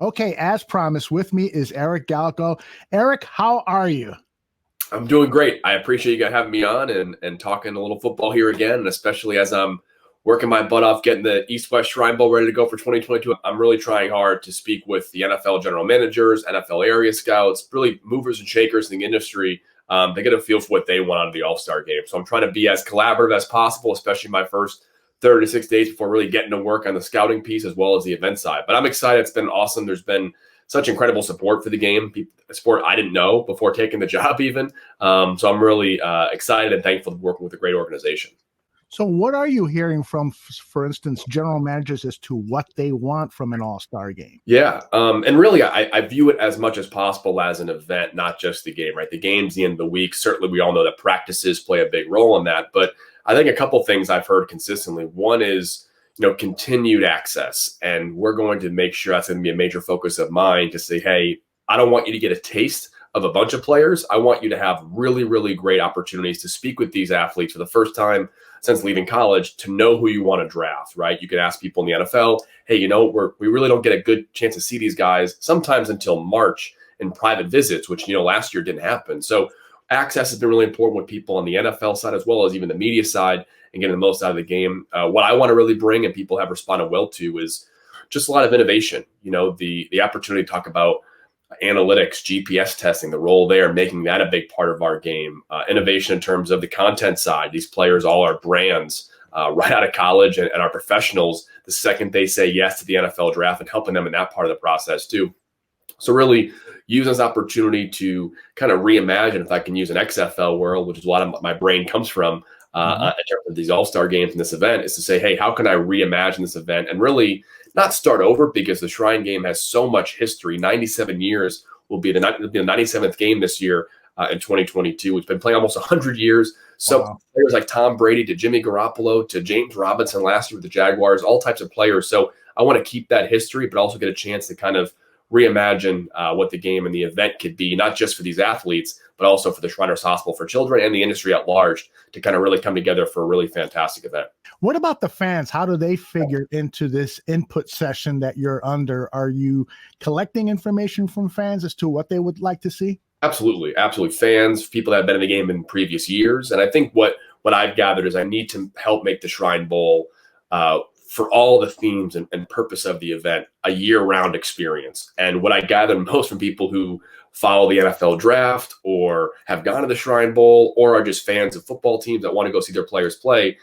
Okay, as promised, with me is Eric Galko. Eric, how are you? I'm doing great. I appreciate you guys having me on and talking a little football here again, and especially as I'm working my butt off getting the East-West Shrine Bowl ready to go for 2022. I'm really trying hard to speak with the NFL general managers, NFL area scouts, really movers and shakers in the industry. They get a feel for what they want out of the All-Star game. So I'm trying to be as collaborative as possible, especially my first 36 days before really getting to work on the scouting piece as well as the event side. But I'm excited. It's been awesome. There's been such incredible support for the game, a sport I didn't know before taking the job even. So I'm really excited and thankful to working with a great organization. So what are you hearing from, for instance, general managers as to what they want from an all-star game? Yeah. And really, I view it as much as possible as an event, not just the game, right? The game's the end of the week. Certainly, we all know that practices play a big role in that. But I think a couple of things I've heard consistently. One is, continued access. And we're going to make sure that's going to be a major focus of mine to say, hey, I don't want you to get a taste of a bunch of players. I want you to have really, really great opportunities to speak with these athletes for the first time since leaving college, to know who you want to draft, right? You can ask people in the NFL, hey, we really don't get a good chance to see these guys sometimes until March in private visits, which, last year didn't happen. So access has been really important with people on the NFL side as well as even the media side and getting the most out of the game. What I want to really bring, and people have responded well to, is just a lot of innovation. The opportunity to talk about analytics, GPS testing, the role there, making that a big part of our game. Innovation in terms of the content side. These players all are brands right out of college and are professionals the second they say yes to the NFL draft, and helping them in that part of the process too. So really use this opportunity to kind of reimagine, if I can use an XFL world, which is a lot of my brain comes from in terms of these all-star games and this event, is to say, hey, how can I reimagine this event and really not start over, because the Shrine game has so much history. 97 years will be the 97th game this year in 2022. It's been playing almost 100 years. So wow. Players like Tom Brady to Jimmy Garoppolo to James Robinson last year with the Jaguars, all types of players. So I want to keep that history, but also get a chance to kind of reimagine what the game and the event could be, not just for these athletes, but also for the Shriners Hospital for Children and the industry at large, to kind of really come together for a really fantastic event. What about the fans? How do they figure into this input session that you're under? Are you collecting information from fans as to what they would like to see? Absolutely. Absolutely. Fans, people that have been in the game in previous years. And I think what I've gathered is I need to help make the Shrine Bowl for all the themes and purpose of the event a year-round experience. And what I gather most from people who follow the NFL draft or have gone to the Shrine Bowl or are just fans of football teams that want to go see their players play,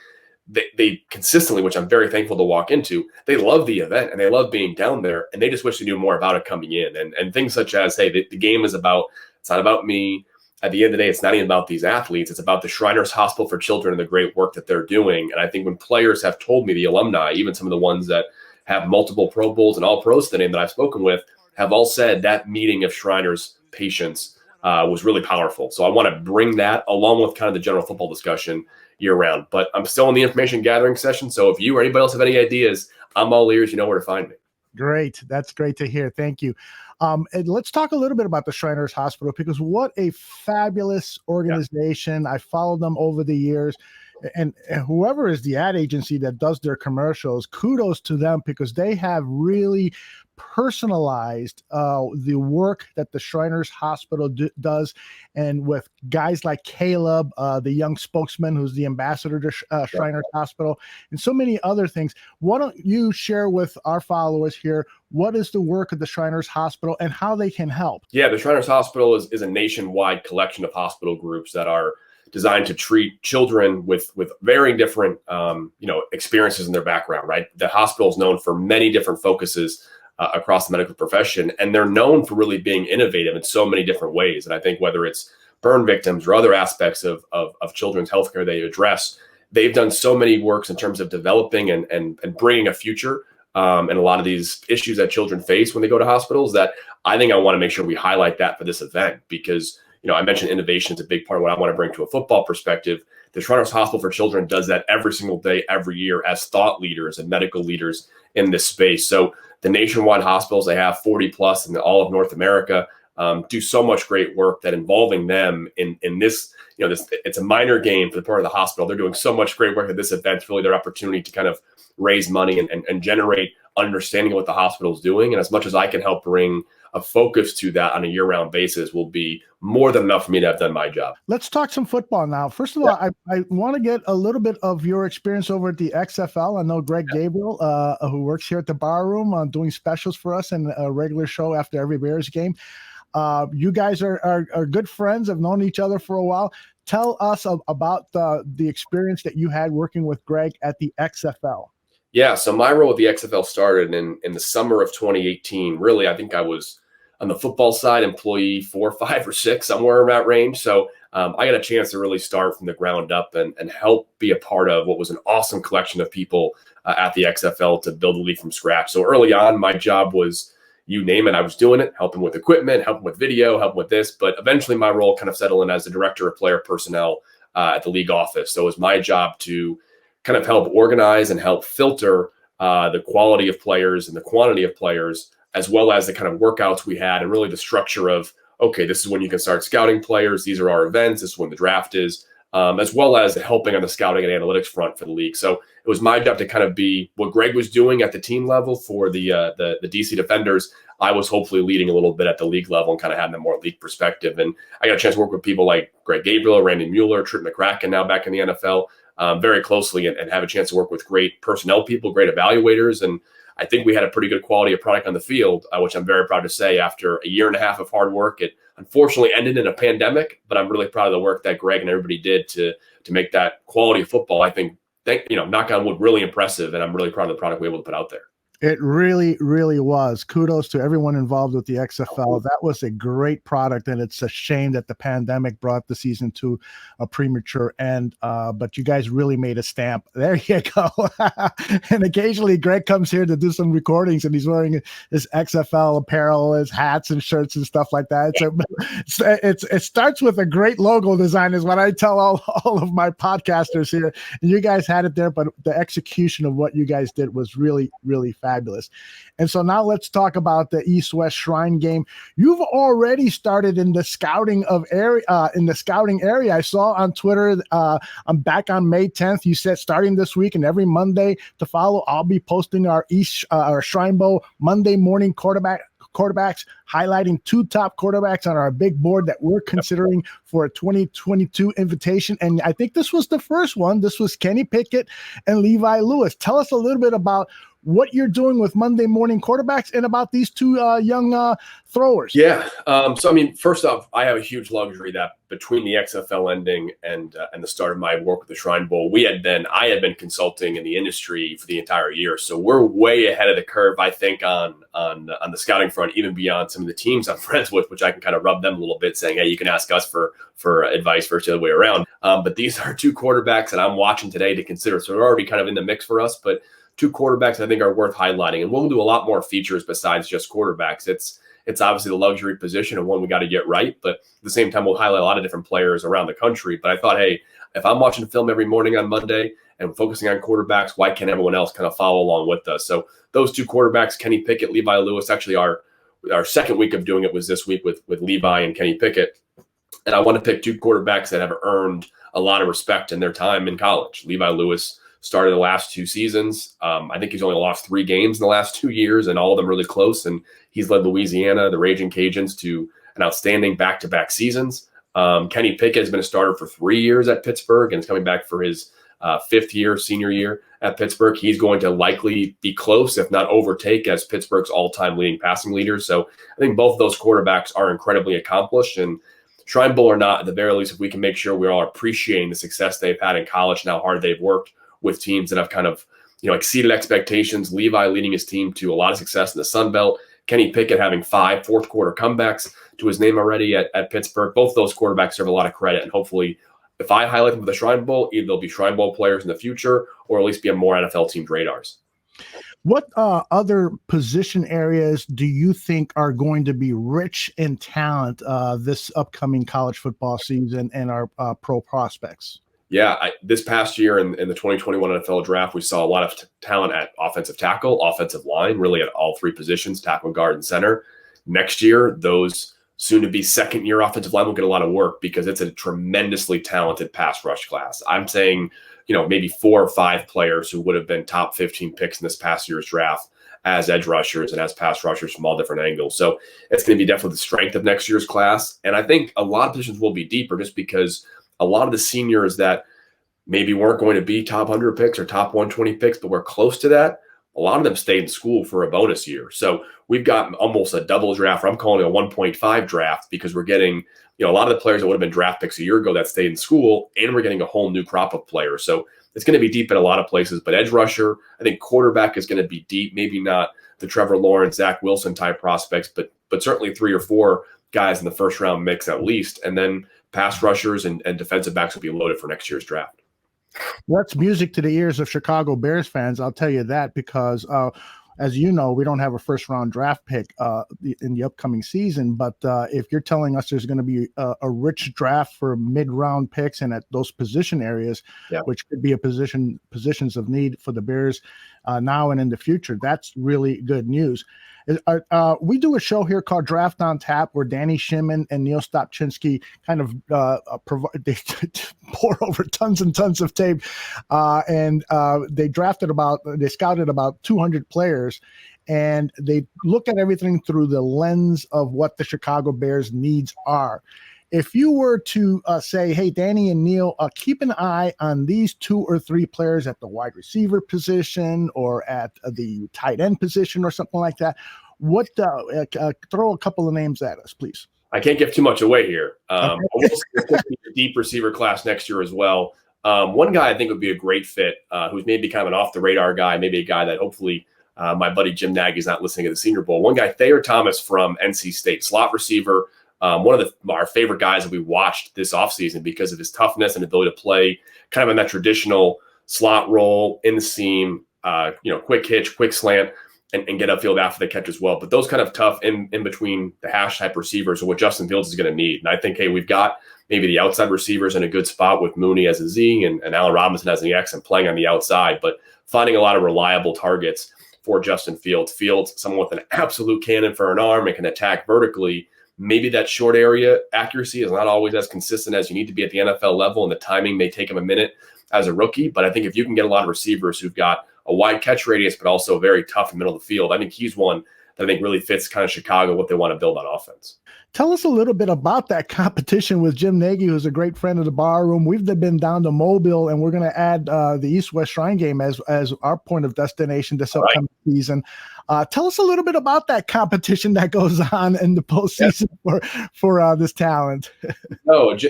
they consistently, which I'm very thankful to walk into, they love the event and they love being down there, and they just wish they knew more about it coming in. And things such as, hey, the game is about, it's not about me. At the end of the day, it's not even about these athletes. It's about the Shriners Hospital for Children and the great work that they're doing. And I think when players have told me, the alumni, even some of the ones that have multiple Pro Bowls and all pros to the name that I've spoken with, have all said that meeting of Shriners patients was really powerful. So I want to bring that along with kind of the general football discussion year round. But I'm still in the information gathering session. So if you or anybody else have any ideas, I'm all ears. You know where to find me. Great. That's great to hear. Thank you. And let's talk a little bit about the Shriners Hospital, because what a fabulous organization. I followed them over the years. And whoever is the ad agency that does their commercials, kudos to them, because they have really personalized the work that the Shriners Hospital does. And with guys like Caleb, the young spokesman who's the ambassador to Shriners Hospital, and so many other things. Why don't you share with our followers here, what is the work of the Shriners Hospital and how they can help? Yeah, the Shriners Hospital is a nationwide collection of hospital groups that are designed to treat children with varying different experiences in their background, right? The hospital is known for many different focuses across the medical profession, and they're known for really being innovative in so many different ways. And I think whether it's burn victims or other aspects of children's healthcare they address, they've done so many works in terms of developing and bringing a future and a lot of these issues that children face when they go to hospitals, that I think I want to make sure we highlight that for this event, because I mentioned innovation is a big part of what I want to bring to a football perspective. The Shriners Hospital for Children does that every single day, every year, as thought leaders and medical leaders in this space. So the nationwide hospitals, they have 40 plus in all of North America, do so much great work that involving them in this, it's a minor game for the part of the hospital. They're doing so much great work at this event. It's really their opportunity to kind of raise money and generate understanding what the hospital is doing. And as much as I can help bring a focus to that on a year-round basis will be more than enough for me to have done my job. Let's talk some football now. First of all, I want to get a little bit of your experience over at the XFL. I know Greg Gabriel, who works here at the bar room, doing specials for us and a regular show after every Bears game. You guys are good friends, have known each other for a while. Tell us about the experience that you had working with Greg at the XFL. Yeah, so my role with the XFL started in the summer of 2018. Really, I think I was on the football side, employee 4, 5, or 6, somewhere in that range. So I got a chance to really start from the ground up and help be a part of what was an awesome collection of people at the XFL to build the league from scratch. So early on, my job was, you name it, I was doing it, helping with equipment, helping with video, helping with this. But eventually my role kind of settled in as the director of player personnel at the league office. So it was my job to kind of help organize and help filter the quality of players and the quantity of players, as well as the kind of workouts we had and really the structure of, okay, this is when you can start scouting players. These are our events. This is when the draft is, as well as helping on the scouting and analytics front for the league. So it was my job to kind of be what Greg was doing at the team level for the DC Defenders. I was hopefully leading a little bit at the league level and kind of having a more league perspective. And I got a chance to work with people like Greg Gabriel, Randy Mueller, Trip McCracken, now back in the NFL, very closely and have a chance to work with great personnel people, great evaluators. And I think we had a pretty good quality of product on the field, which I'm very proud to say after a year and a half of hard work. It unfortunately ended in a pandemic, but I'm really proud of the work that Greg and everybody did to make that quality of football, I think, knock on wood, really impressive. And I'm really proud of the product we were able to put out there. It really, really was. Kudos to everyone involved with the XFL. That was a great product, and it's a shame that the pandemic brought the season to a premature end. But you guys really made a stamp. There you go. And occasionally Greg comes here to do some recordings, and he's wearing his XFL apparel, his hats and shirts and stuff like that. It starts with a great logo design is what I tell all of my podcasters here. And you guys had it there, but the execution of what you guys did was really, really fabulous. And so now let's talk about the East-West Shrine game. You've already started in the scouting area. I saw on Twitter, I'm back on May 10th. You said starting this week and every Monday to follow, I'll be posting our Shrine Bowl Monday morning quarterbacks, highlighting 2 top quarterbacks on our big board that we're considering for a 2022 invitation. And I think this was the first one. This was Kenny Pickett and Levi Lewis. Tell us a little bit about what you're doing with Monday morning quarterbacks and about these 2 young throwers. Yeah. So, I mean, first off, I have a huge luxury that between the XFL ending and the start of my work with the Shrine Bowl, I had been consulting in the industry for the entire year. So we're way ahead of the curve, I think, on the scouting front, even beyond some of the teams I'm friends with, which I can kind of rub them a little bit saying, hey, you can ask us for advice versus the other way around. But these are 2 quarterbacks that I'm watching today to consider. So they're already kind of in the mix for us, but 2 quarterbacks I think are worth highlighting. And we'll do a lot more features besides just quarterbacks. It's obviously the luxury position of one we got to get right, but at the same time, we'll highlight a lot of different players around the country. But I thought, hey, if I'm watching film every morning on Monday and focusing on quarterbacks, why can't everyone else kind of follow along with us? So those 2 quarterbacks, Kenny Pickett, Levi Lewis, actually our second week of doing it was this week with Levi and Kenny Pickett. And I want to pick 2 quarterbacks that have earned a lot of respect in their time in college. Levi Lewis started the last 2 seasons. I think he's only lost 3 games in the last 2 years, and all of them really close. And he's led Louisiana, the Raging Cajuns, to an outstanding back-to-back seasons. Kenny Pickett has been a starter for 3 years at Pittsburgh and is coming back for his 5th year, senior year at Pittsburgh. He's going to likely be close, if not overtake, as Pittsburgh's all-time leading passing leader. So I think both of those quarterbacks are incredibly accomplished. And Shrine Bowl or not, at the very least, if we can make sure we're all appreciating the success they've had in college and how hard they've worked with teams that have kind of, exceeded expectations. Levi leading his team to a lot of success in the Sun Belt. Kenny Pickett having 5 fourth-quarter comebacks to his name already at Pittsburgh. Both those quarterbacks deserve a lot of credit. And hopefully, if I highlight them for the Shrine Bowl, either they'll be Shrine Bowl players in the future or at least be on more NFL teams' radars. What other position areas do you think are going to be rich in talent this upcoming college football season and our pro prospects? Yeah, this past year in the 2021 NFL draft, we saw a lot of talent at offensive tackle, offensive line, really at all 3 positions, tackle, guard, and center. Next year, those soon-to-be second-year offensive line will get a lot of work because it's a tremendously talented pass rush class. I'm saying, maybe 4 or 5 players who would have been top 15 picks in this past year's draft as edge rushers and as pass rushers from all different angles. So it's going to be definitely the strength of next year's class. And I think a lot of positions will be deeper just because a lot of the seniors that maybe weren't going to be top 100 picks or top 120 picks, but we're close to that, a lot of them stayed in school for a bonus year. So we've got almost a double draft, or I'm calling it a 1.5 draft, because we're getting, a lot of the players that would have been draft picks a year ago that stayed in school, and we're getting a whole new crop of players. So it's going to be deep in a lot of places, but edge rusher, I think quarterback is going to be deep, maybe not the Trevor Lawrence, Zach Wilson type prospects, but certainly 3 or 4 guys in the first round mix at least. And then pass rushers and defensive backs will be loaded for next year's draft. That's music to the ears of Chicago Bears fans, I'll tell you that, because as you know, we don't have a first-round draft pick in the upcoming season. But if you're telling us there's going to be a rich draft for mid-round picks and at those position areas, which could be positions of need for the Bears now and in the future, that's really good news. We do a show here called Draft on Tap, where Danny Shimon and Neil Stopchinski kind of they pour over tons and tons of tape, and they scouted about 200 players, and they look at everything through the lens of what the Chicago Bears' needs are. If you were to say, hey, Danny and Neil, keep an eye on these 2 or 3 players at the wide receiver position or at the tight end position or something like that, throw a couple of names at us, please. I can't give too much away here. We'll see a deep receiver class next year as well. One guy I think would be a great fit, who's maybe kind of an off-the-radar guy, maybe a guy that hopefully my buddy Jim Nagy's not listening to the Senior Bowl. One guy, Thayer Thomas from NC State, slot receiver. One of our favorite guys that we watched this offseason because of his toughness and ability to play kind of in that traditional slot role in the seam, quick hitch, quick slant, and get upfield after the catch as well. But those kind of tough in between the hash type receivers are what Justin Fields is going to need. And I think, hey, we've got maybe the outside receivers in a good spot with Mooney as a Z and Allen Robinson as an X and playing on the outside, but finding a lot of reliable targets for Justin Fields. Fields, someone with an absolute cannon for an arm and can attack vertically. Maybe that short area accuracy is not always as consistent as you need to be at the NFL level, and the timing may take him a minute as a rookie. But I think if you can get a lot of receivers who've got a wide catch radius, but also very tough in the middle of the field, I think he's one that I think really fits kind of Chicago, what they want to build on offense. Tell us a little bit about that competition with Jim Nagy, who's a great friend of the bar room. We've been down to Mobile, and we're going to add the East-West Shrine game as our point of destination this upcoming season. Tell us a little bit about that competition that goes on in the postseason for this talent.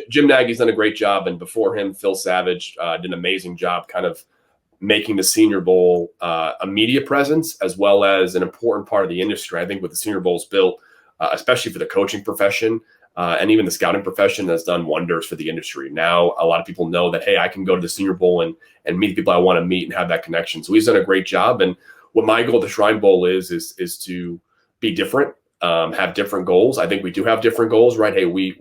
Jim Nagy's done a great job, and before him, Phil Savage did an amazing job kind of making the Senior Bowl a media presence as well as an important part of the industry. I think what the Senior Bowl's built, especially for the coaching profession and even the scouting profession, has done wonders for the industry. Now, a lot of people know that, hey, I can go to the Senior Bowl and meet the people I want to meet and have that connection. So he's done a great job. And what my goal at the Shrine Bowl is to be different, have different goals. I think we do have different goals, right? Hey,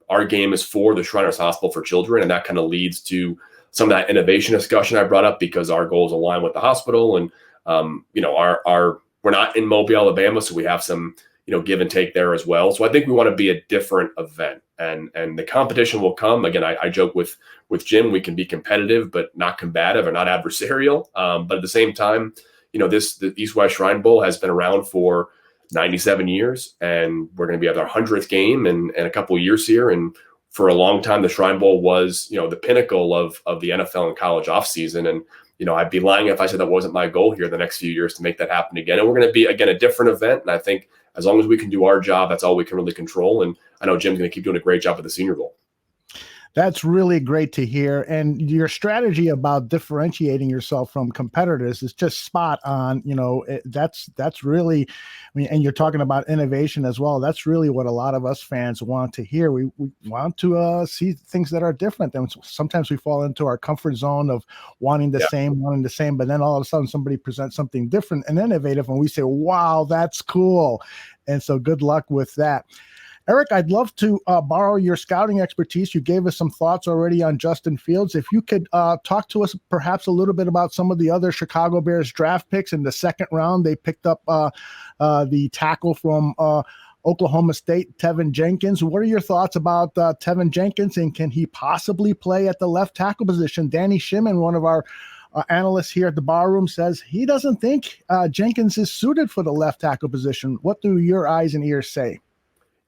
our game is for the Shriners Hospital for Children, and that kind of leads to some of that innovation discussion I brought up because our goals align with the hospital, and we're not in Mobile, Alabama, so we have some give and take there as well. So I think we want to be a different event, and the competition will come. Again, I joke with Jim, we can be competitive but not combative or not adversarial. But at the same time, the East-West Shrine Bowl has been around for 97 years, and we're going to be at our 100th game in a couple of years here. And for a long time, the Shrine Bowl was, the pinnacle of the NFL and college offseason. And, I'd be lying if I said that wasn't my goal here the next few years to make that happen again. And we're going to be, again, a different event. And I think as long as we can do our job, that's all we can really control. And I know Jim's going to keep doing a great job at the Senior Bowl. That's really great to hear. And your strategy about differentiating yourself from competitors is just spot on. That's really, and you're talking about innovation as well. That's really what a lot of us fans want to hear. We want to see things that are different. And sometimes we fall into our comfort zone of wanting the same, but then all of a sudden somebody presents something different and innovative, and we say, wow, that's cool. And so good luck with that. Eric, I'd love to borrow your scouting expertise. You gave us some thoughts already on Justin Fields. If you could talk to us perhaps a little bit about some of the other Chicago Bears draft picks in the second round. They picked up the tackle from Oklahoma State, Tevin Jenkins. What are your thoughts about Tevin Jenkins, and can he possibly play at the left tackle position? Danny Shimon, one of our analyst here at the bar room says he doesn't think Jenkins is suited for the left tackle position. What do your eyes and ears say?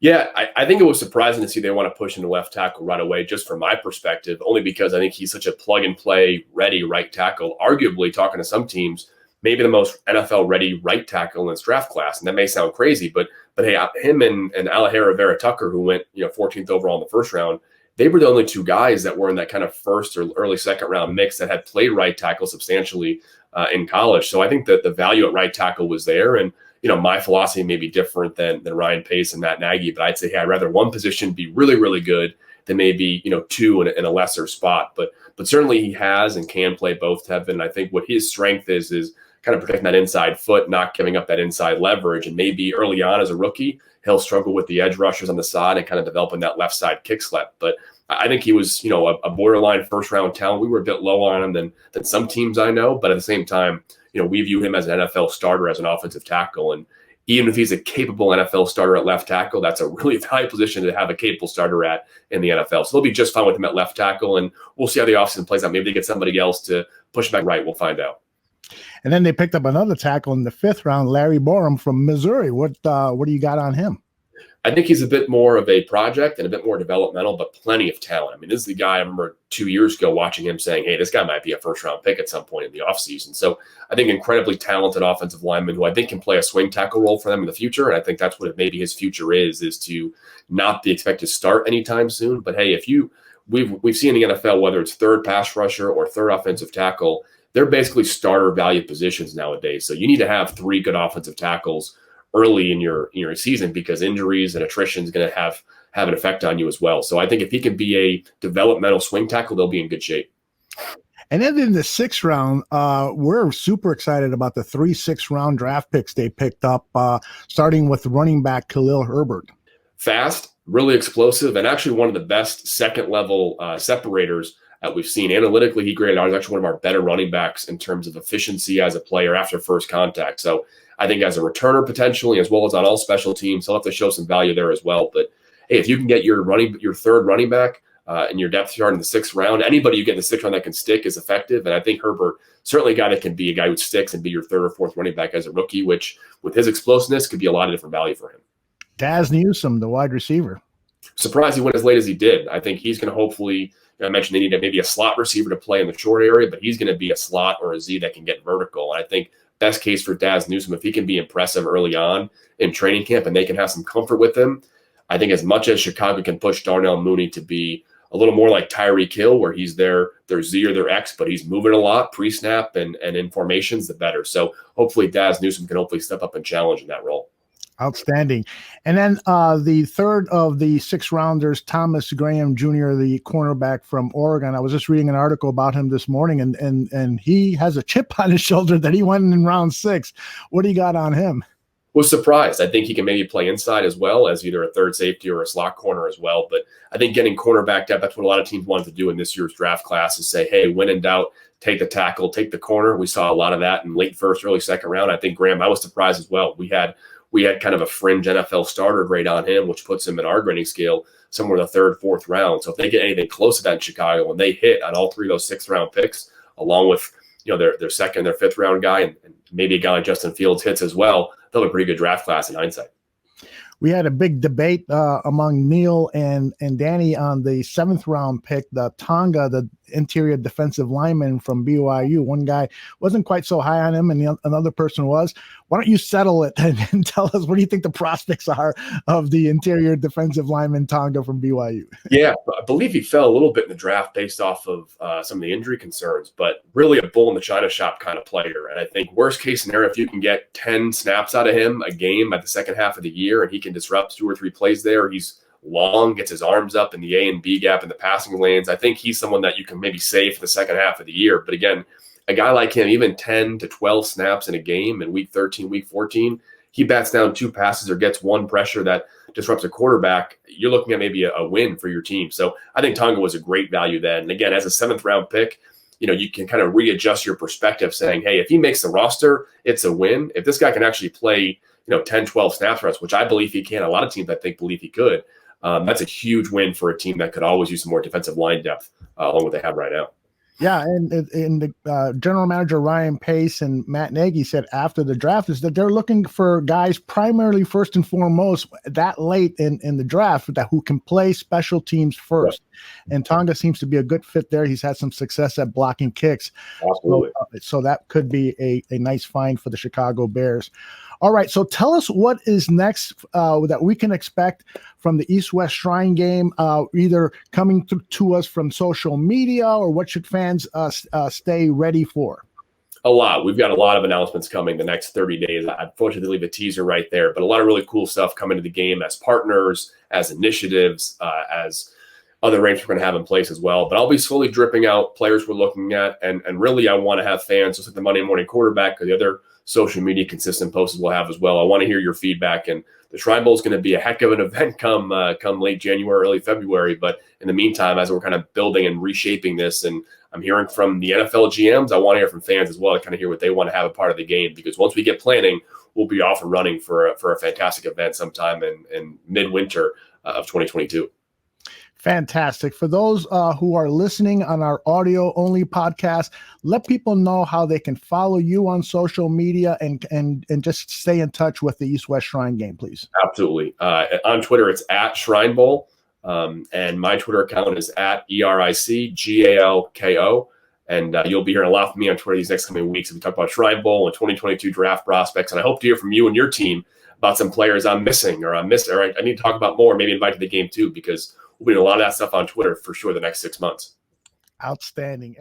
Yeah, I think it was surprising to see they want to push into left tackle right away, just from my perspective, only because I think he's such a plug-and-play ready right tackle, arguably, talking to some teams, maybe the most NFL-ready right tackle in this draft class. And that may sound crazy, but hey, him and Alejandro Vera-Tucker, who went 14th overall in the first round, they were the only two guys that were in that kind of first or early second round mix that had played right tackle substantially in college. So I think that the value at right tackle was there. And my philosophy may be different than Ryan Pace and Matt Nagy, but I'd say, hey, I'd rather one position be really, really good than maybe, two in a lesser spot. But certainly he has and can play both, Tevin. And I think what his strength is kind of protecting that inside foot, not giving up that inside leverage. And maybe early on as a rookie, he'll struggle with the edge rushers on the side and kind of developing that left side kick slap. But I think he was, a borderline first round talent. We were a bit low on him than some teams I know, but at the same time, we view him as an NFL starter, as an offensive tackle. And even if he's a capable NFL starter at left tackle, that's a really valuable position to have a capable starter at in the NFL. So they'll be just fine with him at left tackle, and we'll see how the offseason plays out. Maybe they get somebody else to push back right. We'll find out. And then they picked up another tackle in the 5th round, Larryborham from Missouri. What do you got on him? I think he's a bit more of a project and a bit more developmental, but plenty of talent. I mean, this is the guy I remember 2 years ago watching him saying, hey, this guy might be a first-round pick at some point in the offseason. So I think incredibly talented offensive lineman who I think can play a swing tackle role for them in the future. And I think that's what maybe his future is to not be expected to start anytime soon. But, hey, we've seen in the NFL, whether it's third pass rusher or third offensive tackle, they're basically starter value positions nowadays. So you need to have 3 good offensive tackles early in your season, because injuries and attrition is going to have an effect on you as well. So I think if he can be a developmental swing tackle, they'll be in good shape. And then in the 6th round, we're super excited about the 3 6th-round draft picks they picked up, starting with running back Khalil Herbert. Fast, really explosive, and actually one of the best second-level separators that we've seen. Analytically, he graded out as actually one of our better running backs in terms of efficiency as a player after first contact. So I think as a returner potentially, as well as on all special teams, he'll have to show some value there as well. But hey, if you can get your third running back in your depth chart in the 6th round, anybody you get in the 6th round that can stick is effective. And I think Herbert, certainly a guy that can be a guy who sticks and be your 3rd or 4th running back as a rookie, which with his explosiveness could be a lot of different value for him. Daz Newsom, the wide receiver. Surprised he went as late as he did. I think he's going to hopefully, I mentioned they need maybe a slot receiver to play in the short area, but he's going to be a slot or a Z that can get vertical. And I think best case for Daz Newsom, if he can be impressive early on in training camp and they can have some comfort with him, I think as much as Chicago can push Darnell Mooney to be a little more like Tyreek Hill, where he's their Z or their X, but he's moving a lot pre-snap and in formations, the better. So hopefully Daz Newsom can hopefully step up and challenge in that role. Outstanding. And then the 3rd of the 6 rounders, Thomas Graham Jr., the cornerback from Oregon. I was just reading an article about him this morning, and he has a chip on his shoulder that he went in round 6. What do you got on him? Was surprised. I think he can maybe play inside as well as either a third safety or a slot corner as well. But I think getting cornerback depth, that's what a lot of teams wanted to do in this year's draft class, is say, hey, when in doubt, take the tackle, take the corner. We saw a lot of that in late 1st, early 2nd round. I think Graham, I was surprised as well. We had kind of a fringe NFL starter grade on him, which puts him in our grading scale somewhere in the 3rd, 4th round. So if they get anything close to that in Chicago, and they hit on all 3 of those 6th round picks, along with their 2nd, their 5th round guy, and maybe a guy like Justin Fields hits as well, they'll have a pretty good draft class in hindsight. We had a big debate among Neil and Danny on the 7th round pick, the Tonga, the interior defensive lineman from BYU. One guy wasn't quite so high on him, and another person was. Why don't you settle it and tell us, what do you think the prospects are of the interior defensive lineman Tonga from BYU? Yeah, I believe he fell a little bit in the draft based off of some of the injury concerns, but really a bull in the china shop kind of player. And I think worst case scenario, if you can get 10 snaps out of him a game at the second half of the year and he can disrupt 2 or 3 plays there, he's long, gets his arms up in the A and B gap in the passing lanes, I think he's someone that you can maybe save for the second half of the year. But again, a guy like him, even 10 to 12 snaps in a game in week 13, week 14, he bats down 2 passes or gets 1 pressure that disrupts a quarterback, you're looking at maybe a win for your team. So I think Tonga was a great value then. And again, as a 7th round pick, you can kind of readjust your perspective saying, hey, if he makes the roster, it's a win. If this guy can actually play, 10, 12 snaps for us, which I believe he can, a lot of teams I think believe he could, that's a huge win for a team that could always use some more defensive line depth along what they have right now. Yeah, and the general manager Ryan Pace and Matt Nagy said after the draft is that they're looking for guys primarily first and foremost that late in the draft that who can play special teams first. Yeah. And Tonga seems to be a good fit there. He's had some success at blocking kicks. Absolutely. So that could be a nice find for the Chicago Bears. All right, so tell us what is next that we can expect from the East-West Shrine game, either coming to us from social media, or what should fans stay ready for? A lot. We've got a lot of announcements coming the next 30 days. Unfortunately, leave a teaser right there, but a lot of really cool stuff coming to the game as partners, as initiatives, as other arrangements we're going to have in place as well. But I'll be slowly dripping out players we're looking at, and really I want to have fans, just like the Monday Morning Quarterback or the other social media consistent posts we'll have as well. I want to hear your feedback, and the Shrine Bowl is going to be a heck of an event come late January, early February. But in the meantime, as we're kind of building and reshaping this, and I'm hearing from the NFL GMs, I want to hear from fans as well to kind of hear what they want to have a part of the game, because once we get planning, we'll be off and running for a fantastic event sometime in midwinter of 2022. Fantastic. For those who are listening on our audio-only podcast, let people know how they can follow you on social media and just stay in touch with the East-West Shrine game, please. Absolutely. On Twitter, it's at Shrine Bowl, and my Twitter account is at ERICGALKO. And you'll be hearing a lot from me on Twitter these next coming weeks. We talk about Shrine Bowl and 2022 draft prospects, and I hope to hear from you and your team about some players I'm missing, or I need to talk about more, maybe invite to the game too, because we'll be doing a lot of that stuff on Twitter for sure the next 6 months. Outstanding.